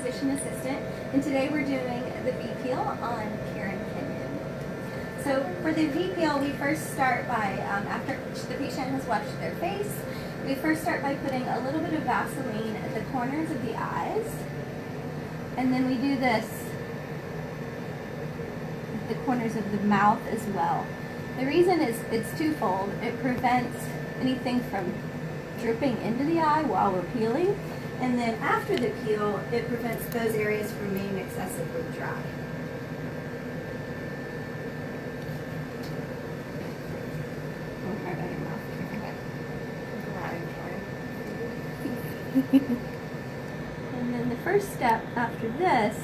physician assistant, and today we're doing the V-peel on Karen Kenyon. So for the V-peel, we first start by, after the patient has washed their face, we first start by putting a little bit of Vaseline at the corners of the eyes, and then we do this at the corners of the mouth as well. The reason is it's twofold. It prevents anything from dripping into the eye while we're peeling, and then after the peel, it prevents those areas from being excessively dry. And then the first step after this,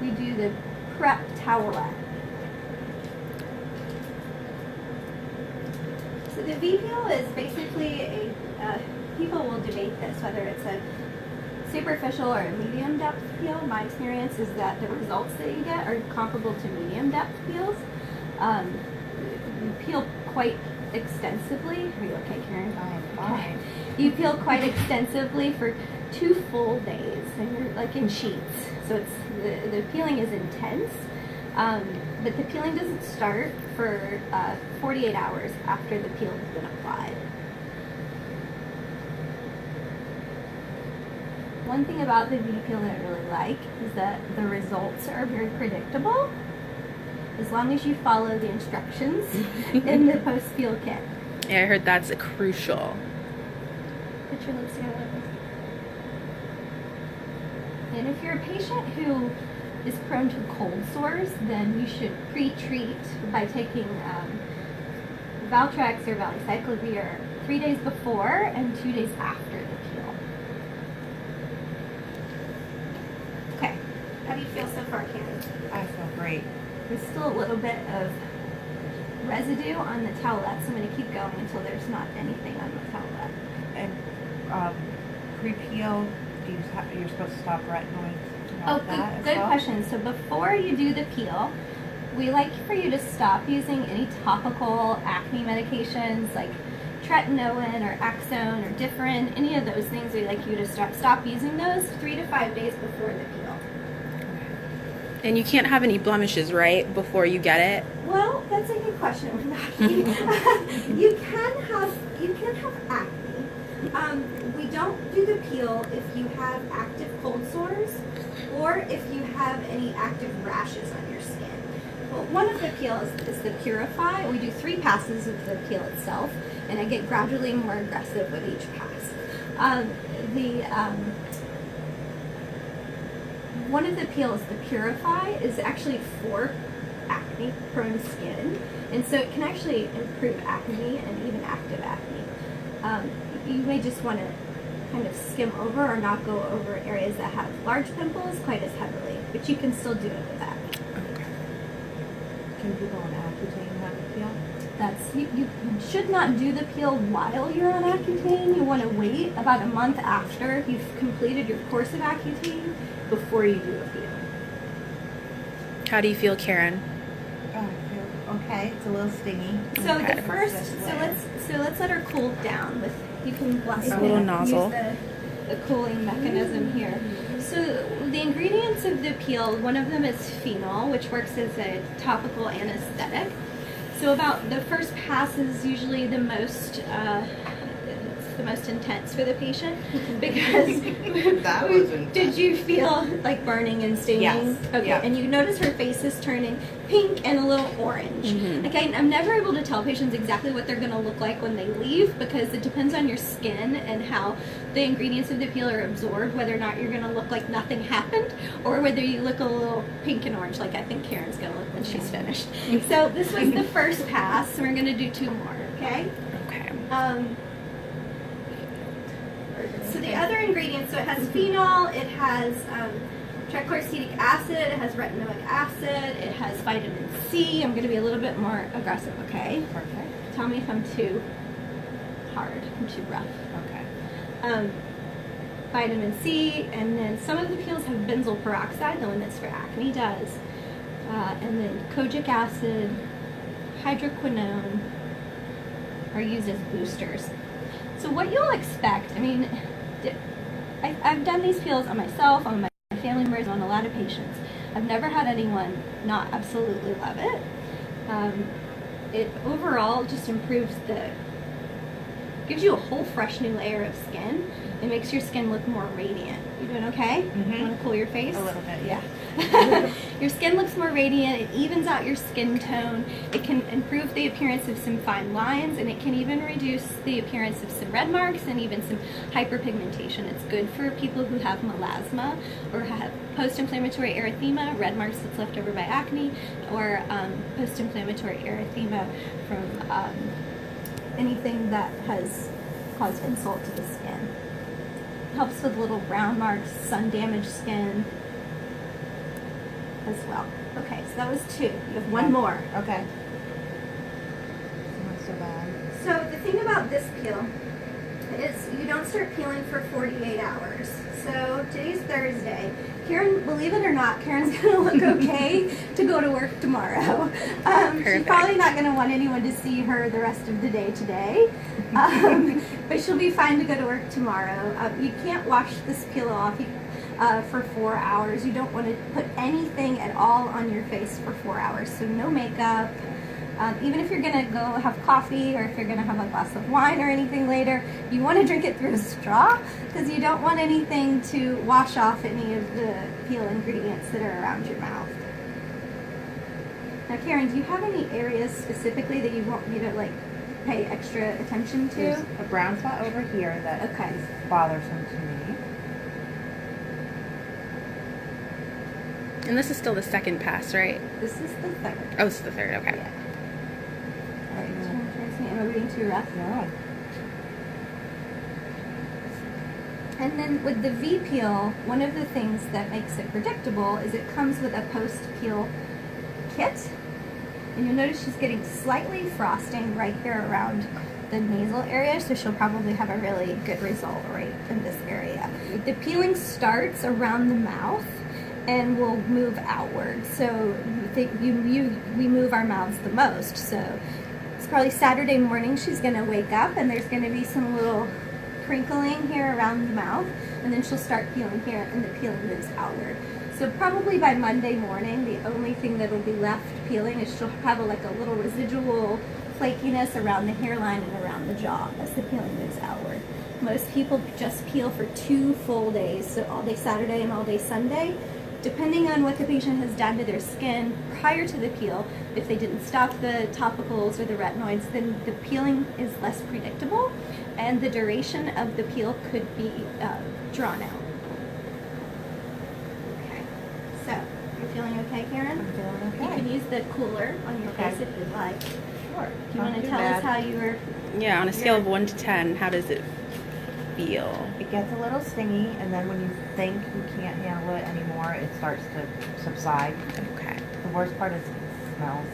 we do the prep towelette. So the V-peel is basically people will debate this, whether it's a superficial or a medium depth peel. My experience is that the results that you get are comparable to medium depth peels. You peel quite extensively. Are you okay, Karen? I am fine. Okay. You peel quite extensively for 2 full days, and you're like in sheets. So it's the peeling is intense, but the peeling doesn't start for 48 hours after the peel has been applied. One thing about the V-peel that I really like is that the results are very predictable as long as you follow the instructions in the post-peel kit. Yeah, I heard that's crucial. Put your lips together like this. And if you're a patient who is prone to cold sores, then you should pre-treat by taking Valtrex or Valacyclovir 3 days before and 2 days after the peel. Okay, how do you feel so far, Karen? I feel great. There's still a little bit of residue on the towelette, so I'm going to keep going until there's not anything on the towelette. And pre-peel, you're supposed to stop retinoids and all Oh, that good as well? question. So before you do the peel, we like for you to stop using any topical acne medications like tretinoin or Axone or Differin, any of those things. We like you to stop using those 3 to 5 days before the peel. And you can't have any blemishes, right, before you get it? Well, that's a good question with acne. you can have acne. We don't do the peel if you have active cold sores or if you have any active rashes on your skin. Well, one of the peels is the Purify. We do 3 passes of the peel itself, and I get gradually more aggressive with each pass. One of the peels, the Purify, is actually for acne-prone skin, and so it can actually improve acne and even active acne. You may just want to kind of skim over or not go over areas that have large pimples quite as heavily, but you can still do it with acne. Can people on Accutane have a peel? You should not do the peel while you're on Accutane. You want to wait about a month after you've completed your course of Accutane before you do a peel. How do you feel, Karen? Oh, I feel okay. It's a little stingy. So Okay. the first, let's let her cool down with. You can A little nozzle. Use the cooling mechanism here. So the ingredients of the peel, one of them is phenol, which works as a topical anesthetic. So about the first pass is usually the most intense for the patient because That was intense. Did you feel like burning and stinging? Yes. Okay. Yeah. And you notice her face is turning pink and a little orange. Okay. I'm never able to tell patients exactly what they're going to look like when they leave because it depends on your skin and how the ingredients of the peel are absorbed, whether or not you're going to look like nothing happened or whether you look a little pink and orange like I think Karen's going to look when she's finished. So this was the first pass. So we're going to do 2 more. Okay. Okay. So the other ingredients, so it has phenol, it has trichloroacetic acid, it has retinoic acid, it has vitamin C. I'm going to be a little bit more aggressive, okay? Perfect. Tell me if I'm too hard, I'm too rough. Okay. Vitamin C, and then some of the peels have benzoyl peroxide, the one that's for acne does. And then kojic acid, hydroquinone are used as boosters. So what you'll expect, I mean, I've done these peels on myself, on my family members on a lot of patients. I've never had anyone not absolutely love it. It overall just improves gives you a whole fresh new layer of skin. It makes your skin look more radiant. You doing okay? Mm-hmm. Want to cool your face? A little bit, yeah. Your skin looks more radiant. It evens out your skin tone. It can improve the appearance of some fine lines, and it can even reduce the appearance of some red marks and even some hyperpigmentation. It's good for people who have melasma or have post-inflammatory erythema, red marks that's left over by acne, or post-inflammatory erythema from anything that has caused insult to the skin. Helps with little brown marks, sun-damaged skin as well. Okay, so that was 2. You have one more. Okay. Not so bad. So the thing about this peel is you don't start peeling for 48 hours. So today's Thursday. Karen, believe it or not, Karen's gonna look okay to go to work tomorrow. She's probably not gonna want anyone to see her the rest of the day today, but she'll be fine to go to work tomorrow. You can't wash this peel off for 4 hours. You don't want to put anything at all on your face for 4 hours. So no makeup. Even if you're going to go have coffee or if you're going to have a glass of wine or anything later, you want to drink it through a straw because you don't want anything to wash off any of the peel ingredients that are around your mouth. Now, Karen, do you have any areas specifically that you want me to pay extra attention to? There's a brown spot over here that is bothersome to me. And this is still the second pass, right? This is the third. Oh, it's the third. Okay. Yeah. All right. Am I reading too rough? No. And then with the V peel, one of the things that makes it predictable is it comes with a post-peel kit. And you'll notice she's getting slightly frosting right here around the nasal area, so she'll probably have a really good result right in this area. The peeling starts around the mouth and will move outward. So we move our mouths the most. So it's probably Saturday morning she's gonna wake up and there's gonna be some little crinkling here around the mouth, and then she'll start peeling here and the peeling moves outward. So probably by Monday morning, the only thing that will be left peeling is she'll have a little residual flakiness around the hairline and around the jaw as the peeling moves outward. Most people just peel for 2 full days, so all day Saturday and all day Sunday. Depending on what the patient has done to their skin prior to the peel, if they didn't stop the topicals or the retinoids, then the peeling is less predictable and the duration of the peel could be drawn out. Okay, so you're feeling okay, Karen? I'm feeling okay. You can use the cooler on your face if you'd like. Sure. Do you want to tell us how you were? Yeah, on a scale of 1 to 10, how does it feel? It gets a little stingy, and then when you think you can't handle it anymore, it starts to subside. Okay. The worst part is it smells.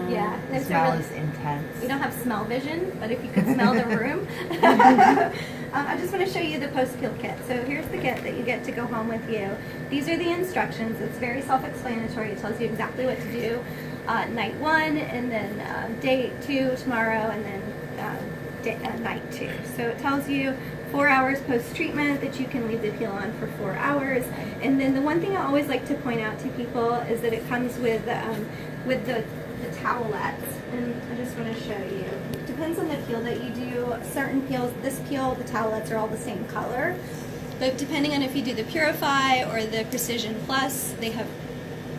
Yeah, The smell is intense. We don't have smell vision, but if you could smell the room. I just want to show you the post-peel kit. So here's the kit that you get to go home with you. These are the instructions. It's very self-explanatory. It tells you exactly what to do night 1, and then day 2 tomorrow, and then night 2. So it tells you 4 hours post-treatment that you can leave the peel on for 4 hours. And then the one thing I always like to point out to people is that it comes with the towelettes, and I just want to show you. It depends on the peel that you do. Certain peels, this peel, the towelettes are all the same color, but depending on if you do the Purify or the Precision Plus, they have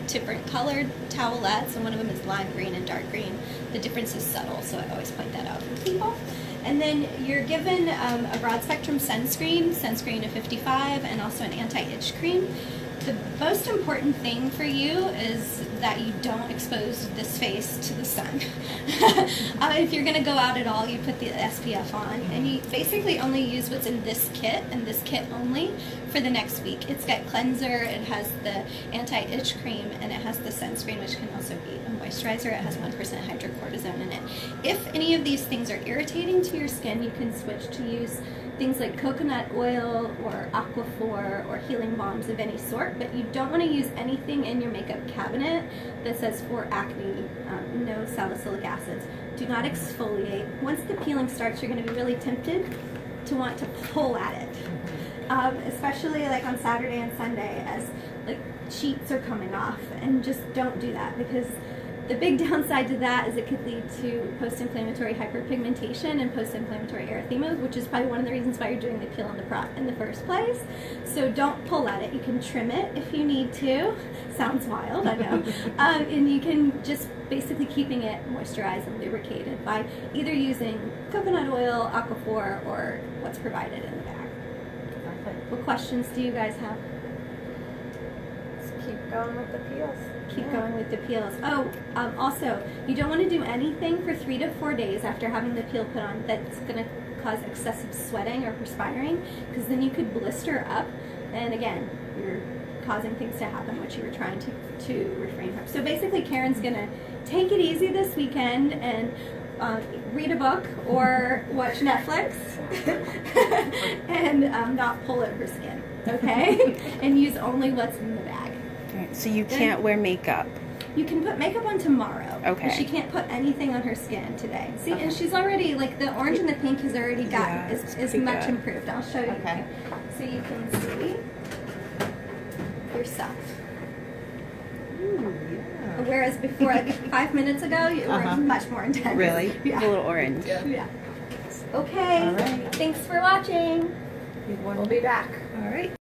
different colored towelettes, and one of them is lime green and dark green. The difference is subtle, so I always point that out for people. And then you're given a broad spectrum sunscreen of 55, and also an anti-itch cream. The most important thing for you is that you don't expose this face to the sun. If you're going to go out at all, you put the SPF on, and you basically only use what's in this kit and this kit only for the next week. It's got cleanser, it has the anti-itch cream, and it has the sunscreen, which can also be a moisturizer. It has 1% hydrocortisone in it. If any of these things are irritating to your skin, you can switch to use things like coconut oil or Aquaphor or healing balms of any sort, but you don't want to use anything in your makeup cabinet that says for acne, no salicylic acids. Do not exfoliate. Once the peeling starts, you're going to be really tempted to want to pull at it. especially like on Saturday and Sunday as like sheets are coming off, and just don't do that, because the big downside to that is it could lead to post-inflammatory hyperpigmentation and post-inflammatory erythema, which is probably one of the reasons why you're doing the peel in the first place. So don't pull at it. You can trim it if you need to. Sounds wild, I know. And you can just basically keeping it moisturized and lubricated by either using coconut oil, Aquaphor, or what's provided in the bag. Perfect. What questions do you guys have? Just keep going with the peels. Keep going with the peels. Oh, also, you don't want to do anything for 3 to 4 days after having the peel put on that's going to cause excessive sweating or perspiring, because then you could blister up, and again, you're causing things to happen which you were trying to refrain from. So basically, Karen's going to take it easy this weekend and read a book or watch Netflix and not pull at her skin, okay? And use only what's in the bag. Right, so you can't wear makeup. You can put makeup on tomorrow. Okay. But she can't put anything on her skin today. See, and she's already, like, the orange and the pink has already gotten, is pretty much good. improved. I'll show you. Okay. So you can see yourself. Ooh, yeah. Whereas before, like 5 minutes ago, you were much more intense. Really? A Yeah. little orange. Yeah. Okay. All right. Thanks for watching. We'll be back. All right.